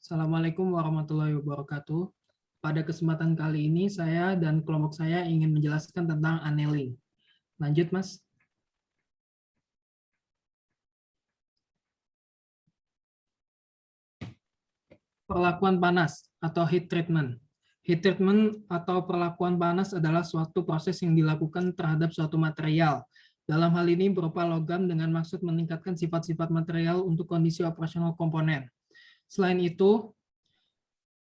Assalamualaikum warahmatullahi wabarakatuh. Pada kesempatan kali ini saya dan kelompok saya ingin menjelaskan tentang annealing. Lanjut, Mas. Perlakuan panas atau heat treatment. Heat treatment atau perlakuan panas adalah suatu proses yang dilakukan terhadap suatu material. Dalam hal ini berupa logam dengan maksud meningkatkan sifat-sifat material untuk kondisi operasional komponen. Selain itu,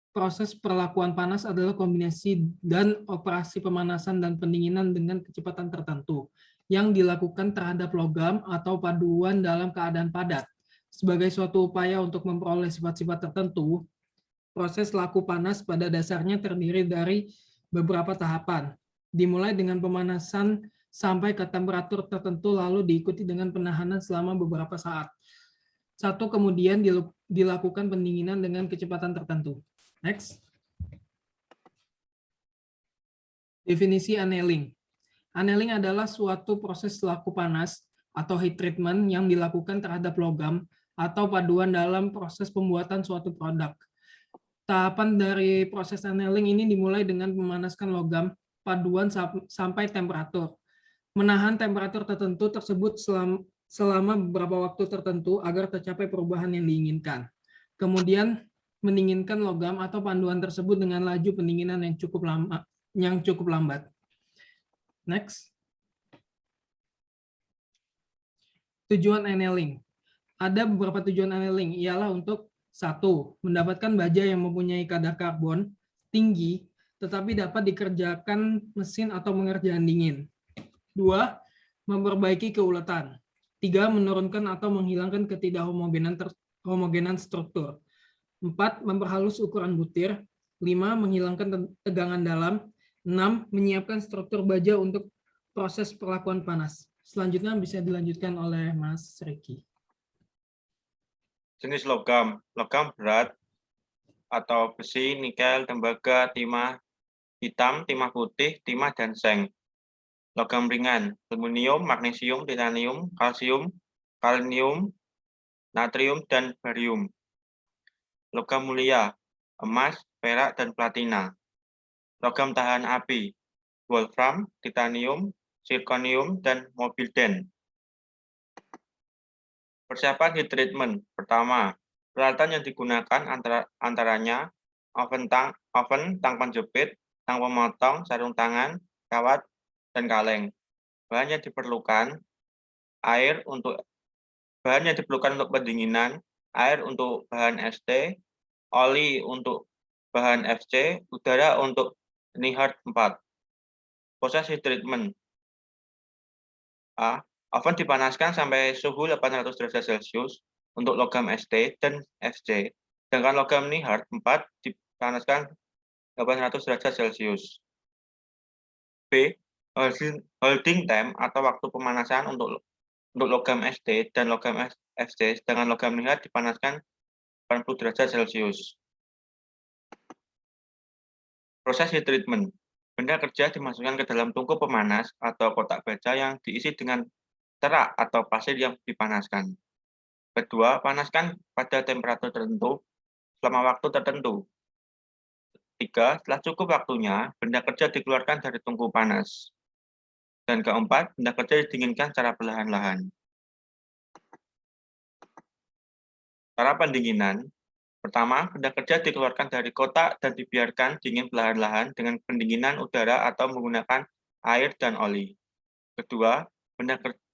proses perlakuan panas adalah kombinasi dan operasi pemanasan dan pendinginan dengan kecepatan tertentu yang dilakukan terhadap logam atau paduan dalam keadaan padat. Sebagai suatu upaya untuk memperoleh sifat-sifat tertentu, proses laku panas pada dasarnya terdiri dari beberapa tahapan, dimulai dengan pemanasan sampai ke temperatur tertentu lalu diikuti dengan penahanan selama beberapa saat. Kemudian dilakukan pendinginan dengan kecepatan tertentu. Next. Definisi annealing. Annealing adalah suatu proses laku panas atau heat treatment yang dilakukan terhadap logam atau paduan dalam proses pembuatan suatu produk. Tahapan dari proses annealing ini dimulai dengan memanaskan logam paduan sampai temperatur. Menahan temperatur tertentu tersebut selama beberapa waktu tertentu agar tercapai perubahan yang diinginkan. Kemudian mendinginkan logam atau paduan tersebut dengan laju pendinginan yang cukup lambat. Next. Tujuan annealing. Ada beberapa tujuan annealing, ialah untuk 1. Mendapatkan baja yang mempunyai kadar karbon tinggi tetapi dapat dikerjakan mesin atau pengerjaan dingin. 2. Memperbaiki keuletan. 3. Menurunkan atau menghilangkan ketidakhomogenan struktur. 4. Memperhalus ukuran butir. 5. Menghilangkan tegangan dalam. 6. Menyiapkan struktur baja untuk proses perlakuan panas. Selanjutnya bisa dilanjutkan oleh Mas Riki. Jenis logam. Logam berat atau besi, nikel, tembaga, timah hitam, timah putih, timah, dan seng. Logam ringan. Aluminium, magnesium, titanium, kalsium, kalium, natrium, dan barium. Logam mulia, emas, perak, dan platina. Logam tahan api, wolfram, titanium, zirconium, dan molybden. Persiapan heat treatment. Pertama, peralatan yang digunakan antaranya oven, tang penjepit, tang pemotong, sarung tangan, kawat, dan kaleng. Bahan yang diperlukan untuk pendinginan, air untuk bahan ST, oli untuk bahan FC, udara untuk NIHARD 4. Proses heat treatment. A. Oven dipanaskan sampai suhu 800 derajat Celcius untuk logam ST dan FC, sedangkan logam NIHARD 4 dipanaskan 800 derajat Celcius. B. Holding time atau waktu pemanasan untuk logam ST dan logam FC, sedangkan logam NIHARD dipanaskan 80 derajat Celcius. Proses heat treatment. Benda kerja dimasukkan ke dalam tungku pemanas atau kotak baja yang diisi dengan terak atau pasir yang dipanaskan. Kedua, panaskan pada temperatur tertentu selama waktu tertentu. 3. Setelah cukup waktunya, benda kerja dikeluarkan dari tungku panas. Dan keempat, benda kerja didinginkan secara perlahan-lahan. Cara pendinginan. Pertama, benda kerja dikeluarkan dari kotak dan dibiarkan dingin perlahan-lahan dengan pendinginan udara atau menggunakan air dan oli. Kedua,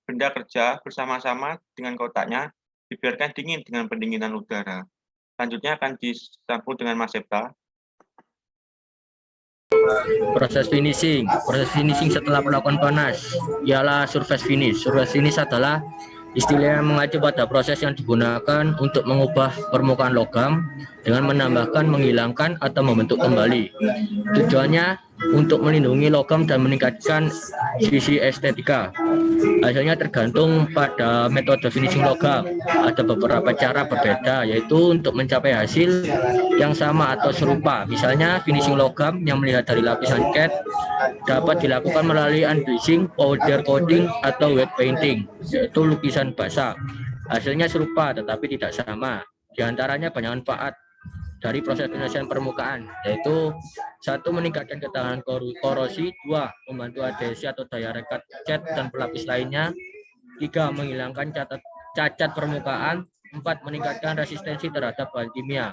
benda kerja bersama-sama dengan kotaknya dibiarkan dingin dengan pendinginan udara. Selanjutnya akan disambung dengan Mas Septa. Proses finishing. Proses finishing setelah perlakuan panas ialah surface finish. Surface finish adalah istilah yang mengacu pada proses yang digunakan untuk mengubah permukaan logam dengan menambahkan, menghilangkan, atau membentuk kembali. Tujuannya untuk melindungi logam dan meningkatkan sisi estetika. Hasilnya tergantung pada metode finishing logam. Ada beberapa cara berbeda, yaitu untuk mencapai hasil yang sama atau serupa. Misalnya finishing logam yang melihat dari lapisan cat dapat dilakukan melalui unbleaching, powder coating, atau wet painting, yaitu lukisan basah. Hasilnya serupa tetapi tidak sama. Di antaranya banyak manfaat dari proses penyelesaian permukaan, yaitu 1. Meningkatkan ketahanan korosi, 2. Membantu adhesi atau daya rekat cat dan pelapis lainnya, 3. Menghilangkan cacat permukaan, 4. Meningkatkan resistensi terhadap bahan kimia,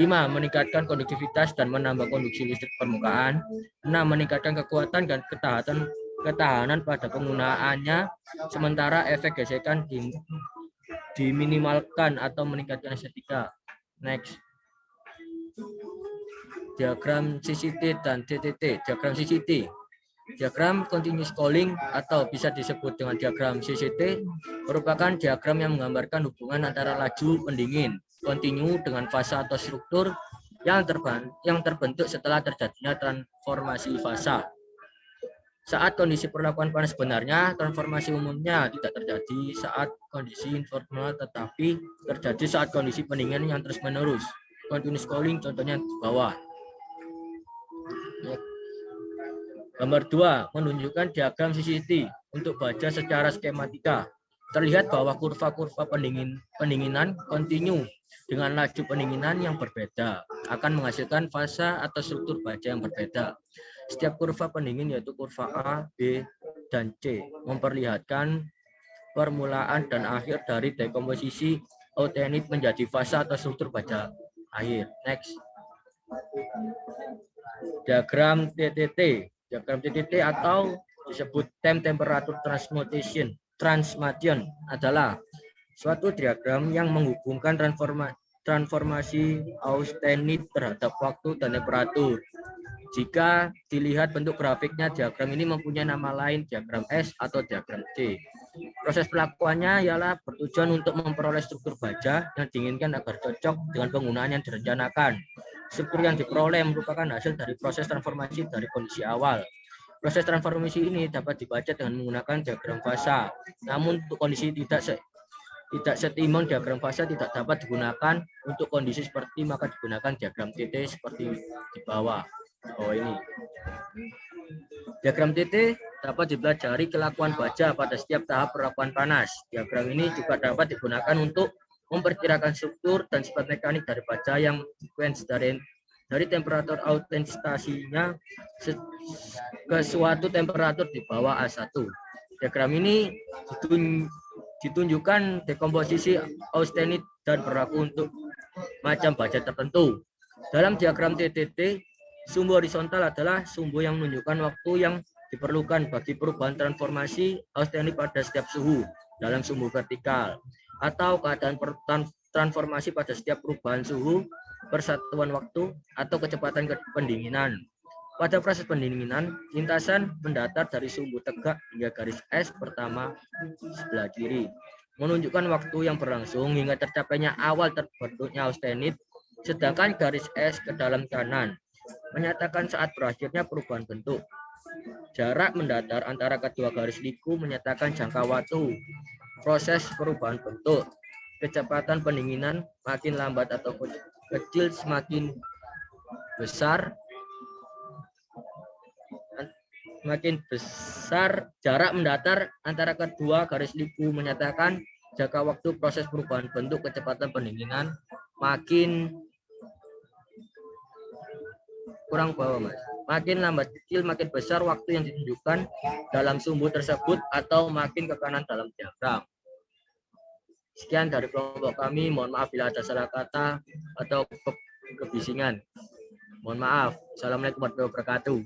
5. Meningkatkan konduktivitas dan menambah konduksi listrik permukaan, 6. Meningkatkan kekuatan dan ketahanan pada penggunaannya, sementara efek gesekan diminimalkan atau meningkatkan estetika. Next. Diagram CCT dan TTT. Diagram CCT, diagram continuous cooling atau bisa disebut dengan diagram CCT, merupakan diagram yang menggambarkan hubungan antara laju pendingin kontinu dengan fasa atau struktur yang terbentuk setelah terjadinya transformasi fasa. Saat kondisi perlakuan panas sebenarnya, transformasi umumnya tidak terjadi saat kondisi informal, tetapi terjadi saat kondisi pendinginan yang terus-menerus. Continuous cooling contohnya di bawah. Gambar 2 menunjukkan diagram CCT untuk baja secara skematika. Terlihat bahwa kurva-kurva pendinginan kontinu dengan laju pendinginan yang berbeda akan menghasilkan fasa atau struktur baja yang berbeda. Setiap kurva pendingin, yaitu kurva A, B, dan C, memperlihatkan permulaan dan akhir dari dekomposisi austenit menjadi fasa atau struktur baja akhir. Next. Diagram TTT. Diagram TTT atau disebut time temperature transmission adalah suatu diagram yang menghubungkan transformasi austenit terhadap waktu dan temperatur. Jika dilihat bentuk grafiknya, diagram ini mempunyai nama lain, diagram S atau diagram C. Proses pelakuannya ialah bertujuan untuk memperoleh struktur baja yang diinginkan agar cocok dengan penggunaan yang direncanakan. Struktur yang diperoleh merupakan hasil dari proses transformasi dari kondisi awal. Proses transformasi ini dapat dibaca dengan menggunakan diagram fasa. Namun untuk kondisi tidak setimbang, diagram fasa tidak dapat digunakan. Untuk kondisi seperti maka digunakan diagram TT seperti di bawah. Ini. Diagram TT dapat dipelajari kelakuan baja pada setiap tahap perlakuan panas. Diagram ini juga dapat digunakan untuk memperkirakan struktur dan sifat mekanik dari baja yang sekuens dari temperatur autentisitasnya ke suatu temperatur di bawah A1. Diagram ini ditunjukkan dekomposisi austenit dan berlaku untuk macam baja tertentu. Dalam diagram TTT, sumbu horizontal adalah sumbu yang menunjukkan waktu yang diperlukan bagi perubahan transformasi austenit pada setiap suhu dalam sumbu vertikal, atau keadaan transformasi pada setiap perubahan suhu, persatuan waktu, atau kecepatan pendinginan. Pada proses pendinginan, lintasan mendatar dari sumbu tegak hingga garis S pertama sebelah kiri, menunjukkan waktu yang berlangsung hingga tercapainya awal terbentuknya austenit, sedangkan garis S ke dalam kanan menyatakan saat berakhirnya perubahan bentuk. Jarak mendatar antara kedua garis liku menyatakan jangka waktu proses perubahan bentuk. Kecepatan pendinginan makin lambat atau kecil semakin besar. Jarak mendatar antara kedua garis liku menyatakan jangka waktu proses perubahan bentuk. Kecepatan pendinginan makin kurang bawah, Mas. Makin lambat kecil, makin besar waktu yang ditunjukkan dalam sumbu tersebut atau makin ke kanan dalam diagram. Sekian dari kelompok kami. Mohon maaf bila ada salah kata atau kebisingan. Mohon maaf. Assalamualaikum warahmatullahi wabarakatuh.